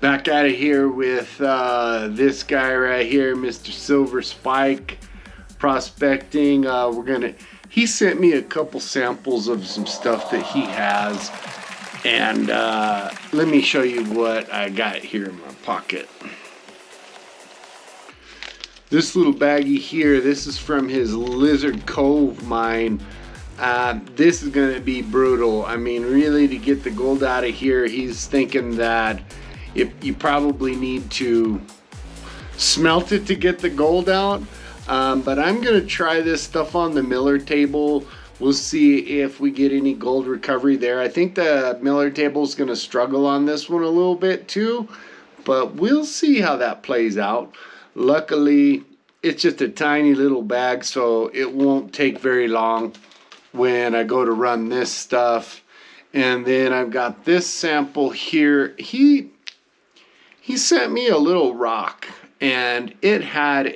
Back out of here with this guy right here, Mr. Silver Spike Prospecting. He sent me a couple samples of some stuff that he has, and let me show you what I got here in my pocket. This little baggie here, this is from his Lizard Cove mine. This is going to be brutal. I mean, really, to get the gold out of here, he's thinking that you probably need to smelt it to get the gold out. But I'm going to try this stuff on the Miller table. We'll see if we get any gold recovery there. I think the Miller table is going to struggle on this one a little bit too, but we'll see how that plays out. Luckily, it's just a tiny little bag, so it won't take very long when I go to run this stuff. And then I've got this sample here. He sent me a little rock, and it had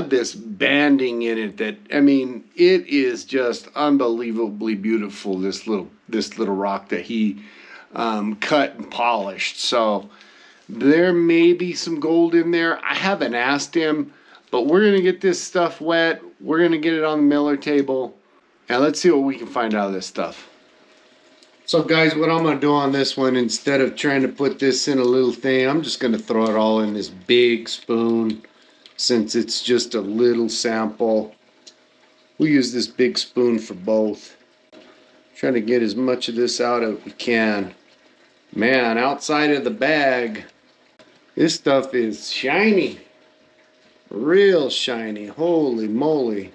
this banding in it that, I mean, it is just unbelievably beautiful, this little rock that he cut and polished. So there may be some gold in there. I haven't asked him, but we're going to get this stuff wet. We're going to get it on the Miller table, and let's see what we can find out of this stuff. So guys, what I'm going to do on this one, instead of trying to put this in a little thing, I'm just going to throw it all in this big spoon. Since it's just a little sample, we'll use this big spoon for both. Trying to get as much of this out as we can. Man, outside of the bag, this stuff is shiny. Real shiny. Holy moly.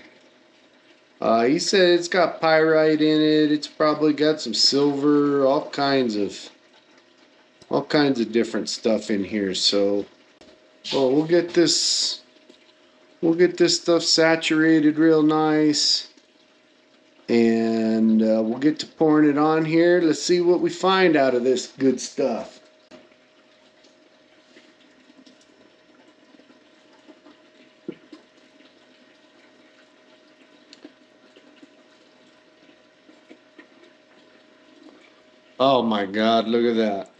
He said it's got pyrite in it. It's probably got some silver, all kinds of different stuff in here. So, well, we'll get this stuff saturated real nice, and we'll get to pouring it on here. Let's see what we find out of this good stuff. Oh my God, look at that.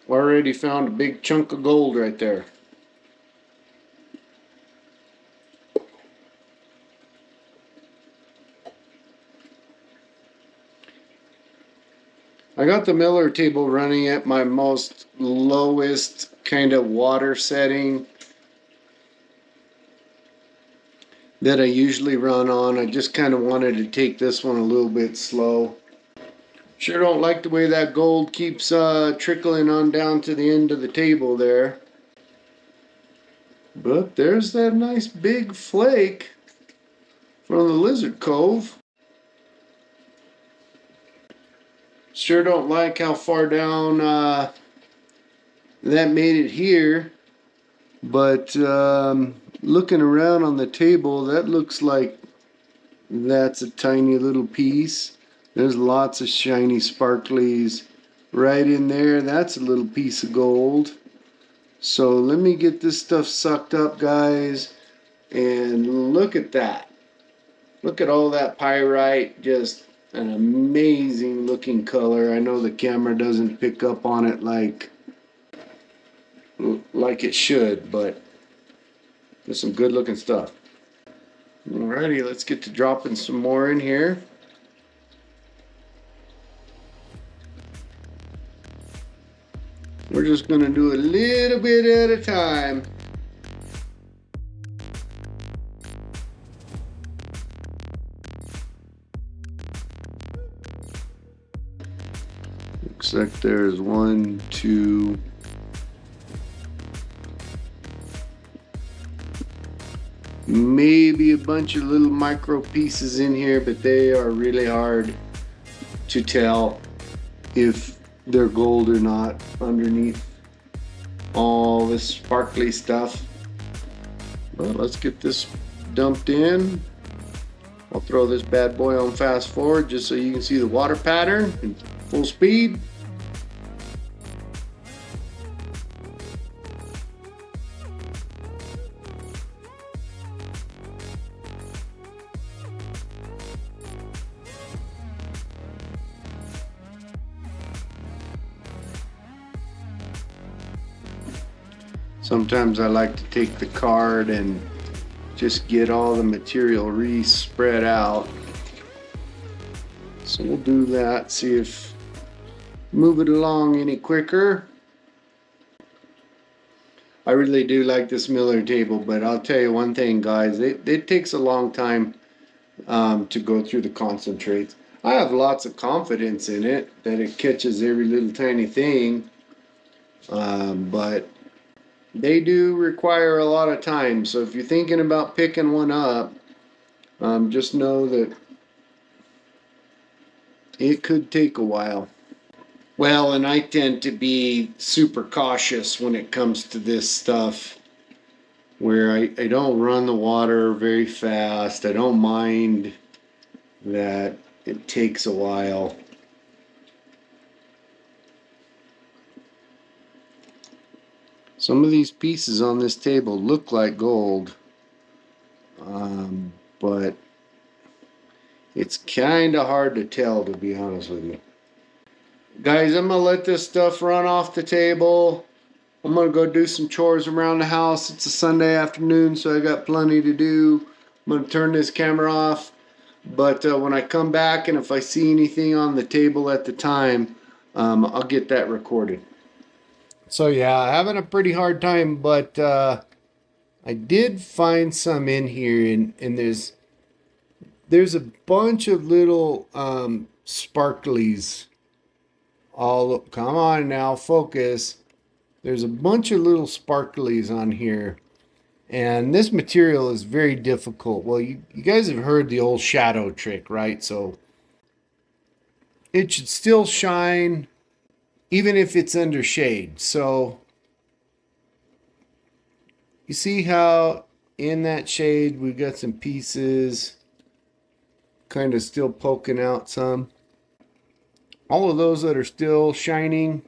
Already found a big chunk of gold right there. I got the Miller table running at my most lowest kind of water setting that I usually run on. I just kind of wanted to take this one a little bit slow. Sure don't like the way that gold keeps trickling on down to the end of the table there. But there's that nice big flake from the Lizard Cove. Sure don't like how far down that made it here, but looking around on the table, that looks like that's a tiny little piece. There's lots of shiny sparklies right in there. That's a little piece of gold. So let me get this stuff sucked up, guys, and look at that. Look at all that pyrite, just an amazing looking color. I know the camera doesn't pick up on it like it should, but there's some good looking stuff. Alrighty, let's get to dropping some more in here. We're just gonna do a little bit at a time. Looks like there's 1, 2, maybe a bunch of little micro pieces in here, but they are really hard to tell if they're gold or not underneath all this sparkly stuff. Well, let's get this dumped in. I'll throw this bad boy on fast forward just so you can see the water pattern in full speed. Sometimes I like to take the card and just get all the material re-spread out. So we'll do that, see if move it along any quicker. I really do like this Miller table, but I'll tell you one thing, guys, it takes a long time to go through the concentrates. I have lots of confidence in it that it catches every little tiny thing, but they do require a lot of time. So if you're thinking about picking one up, just know that it could take a while. Well, and I tend to be super cautious when it comes to this stuff, where I don't run the water very fast. I don't mind that it takes a while. Some of these pieces on this table look like gold, but it's kind of hard to tell, to be honest with you. Guys, I'm going to let this stuff run off the table. I'm going to go do some chores around the house. It's a Sunday afternoon, so I got plenty to do. I'm going to turn this camera off. But when I come back and if I see anything on the table at the time, I'll get that recorded. So yeah, having a pretty hard time, but I did find some in here, and there's a bunch of little sparklies. All come on now, focus. There's a bunch of little sparklies on here. And this material is very difficult. Well, you guys have heard the old shadow trick, right? So it should still shine even if it's under shade. So you see how in that shade we've got some pieces kind of still poking out some. All of those that are still shining,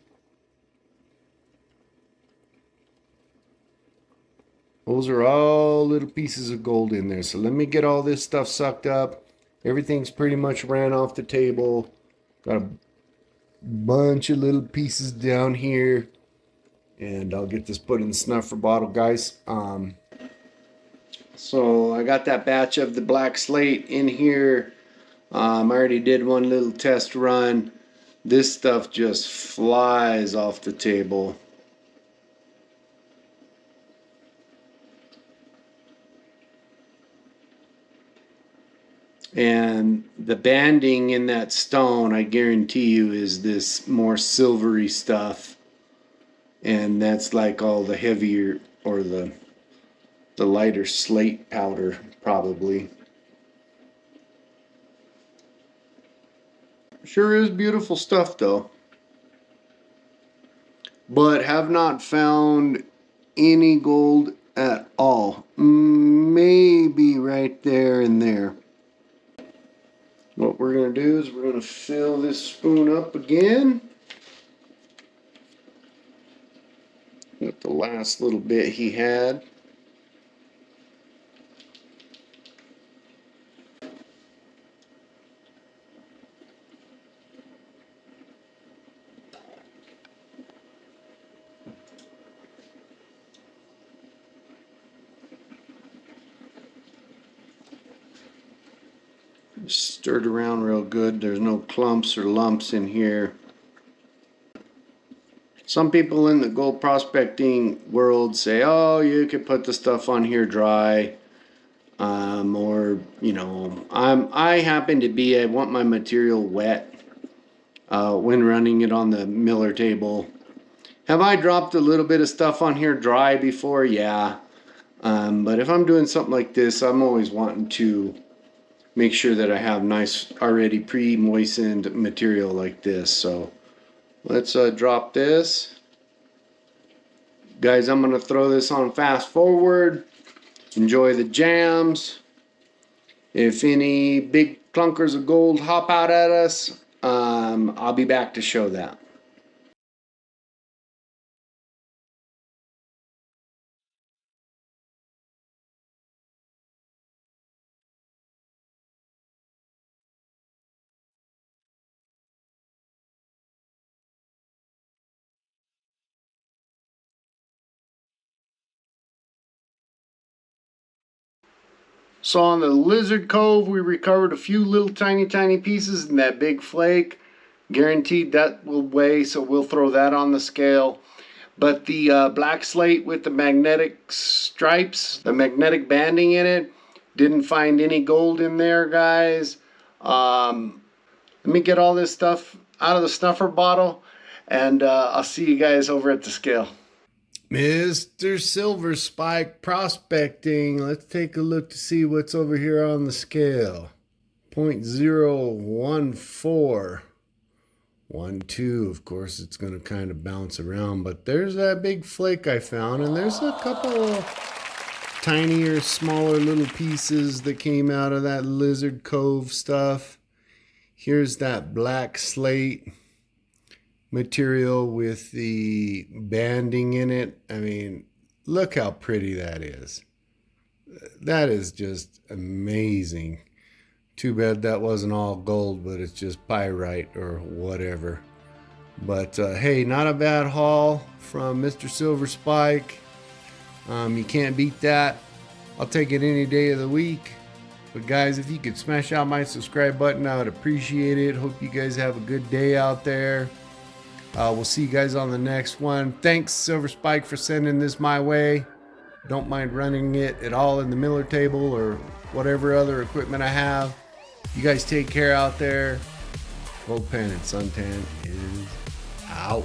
those are all little pieces of gold in there. So let me get all this stuff sucked up. Everything's pretty much ran off the table. Got a bunch of little pieces down here. And I'll get this put in the snuffer bottle, guys. So I got that batch of the black slate in here. I already did one little test run. This stuff just flies off the table. And the banding in that stone, I guarantee you, is this more silvery stuff. And that's like all the heavier or the lighter slate powder, probably. Sure is beautiful stuff, though. But have not found any gold at all. Maybe right there and there. What we're going to do is we're going to fill this spoon up again. With the last little bit he had. Stirred around real good. There's no clumps or lumps in here. Some people in the gold prospecting world say, oh, you could put the stuff on here dry. Or, you know, I happen to be, I want my material wet when running it on the Miller table. Have I dropped a little bit of stuff on here dry before? Yeah. But if I'm doing something like this, I'm always wanting to make sure that I have nice already pre-moistened material like this. So let's drop this. Guys, I'm going to throw this on fast forward. Enjoy the jams. If any big clunkers of gold hop out at us, I'll be back to show that. So on the Lizard Cove, we recovered a few little tiny pieces in that big flake. Guaranteed that will weigh, so we'll throw that on the scale. But the black slate with the magnetic stripes, the magnetic banding in it, didn't find any gold in there, guys. Let me get all this stuff out of the snuffer bottle, and I'll see you guys over at the scale. Mr. Silver Spike prospecting. Let's take a look to see what's over here on the scale. 0.014. 1.2, of course, it's going to kind of bounce around, but there's that big flake I found, and there's a couple tinier, smaller little pieces that came out of that Lizard Cove stuff. Here's that black slate material with the banding in it. I mean, look how pretty that is. That is just amazing. Too bad that wasn't all gold, but it's just pyrite or whatever. But hey, not a bad haul from Mr. Silver Spike. You can't beat that. I'll take it any day of the week. But guys, if you could smash out my subscribe button, I would appreciate it. Hope you guys have a good day out there. We'll see you guys on the next one. Thanks, Silver Spike, for sending this my way. Don't mind running it at all in the Miller table or whatever other equipment I have. You guys take care out there. Goldpan Suntan is out.